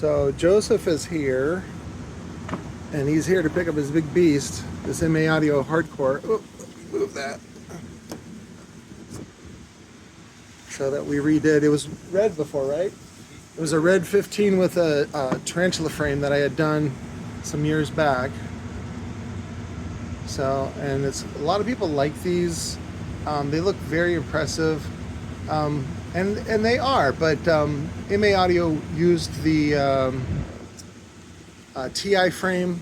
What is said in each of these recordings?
So Joseph is here, and he's here to pick up his big beast, this MA Audio HardKore. Oh, move that. So that we redid. It was red before, right? It was a red 15 with a tarantula frame that I had done some years back. So, and it's a lot of people like these. They look very impressive, and they are. But MA Audio used the TI frame,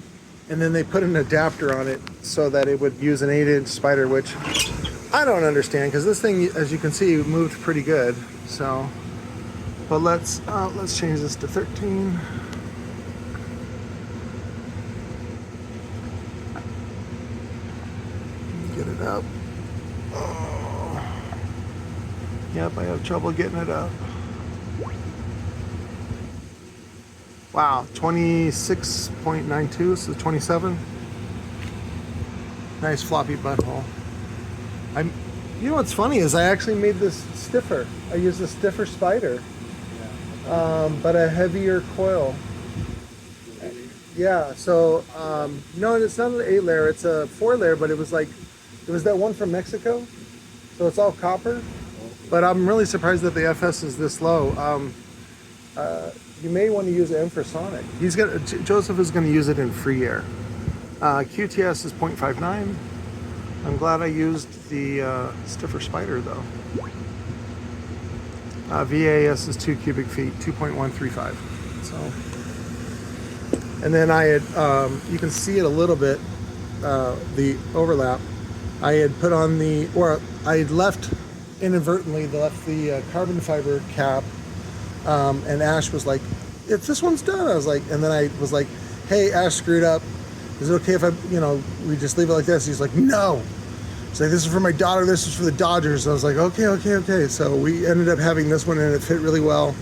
and then they put an adapter on it so that it would use an 8-inch spider, which I don't understand, because this thing, as you can see, moved pretty good. So, but let's change this to 13. Get it up. Oh. Yep, I have trouble getting it up. Wow, 26.92, so 27. Nice floppy butthole. You know what's funny is I actually made this stiffer. I used a stiffer spider, but a heavier coil. Yeah, so no, it's not an 8-layer, it's a 4-layer, but it was that one from Mexico, so it's all copper. But I'm really surprised that the FS is this low. You may want to use an infrasonic. Joseph is going to use it in free air. QTS is 0.59. I'm glad I used the stiffer spider though. VAS is 2 cubic feet, 2.135. So, and then I had, you can see it a little bit, the overlap. I had put on I had left inadvertently, the carbon fiber cap, and Ash was like, "If this one's done," I was like, and then I was like, "Hey, Ash screwed up. Is it okay if we just leave it like this?" He's like, "No." He's like, "This is for my daughter, this is for the Dodgers." I was like, okay. So we ended up having this one, and it fit really well.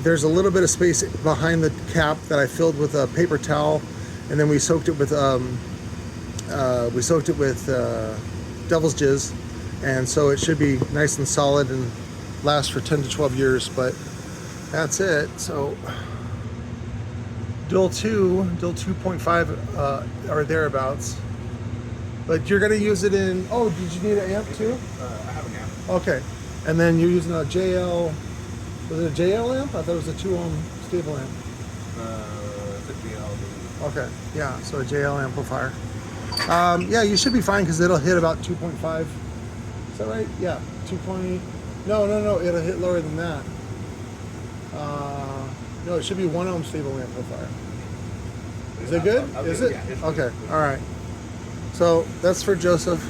There's a little bit of space behind the cap that I filled with a paper towel, and then we soaked it with devil's jizz, and so it should be nice and solid and last for 10 to 12 years. But that's it. So Dill 2.5 or thereabouts. But you're going to use it in, did you need an amp too? I have an amp. Okay. And then you're using a JL, was it a JL amp? I thought it was a 2-ohm stable amp. It's a JL. Okay, yeah, so a JL amplifier. Yeah, you should be fine because it'll hit about 2.5. Is that right? Yeah, 2. No, it'll hit lower than that. No, it should be 1-ohm stable amplifier. Is it good? Is it? Yeah, okay, all right. So that's for Joseph,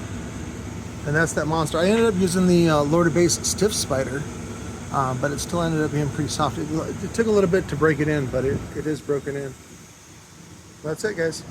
and that's that monster. I ended up using the lower bass stiff spider, but it still ended up being pretty soft. It took a little bit to break it in, but it is broken in. That's it, guys.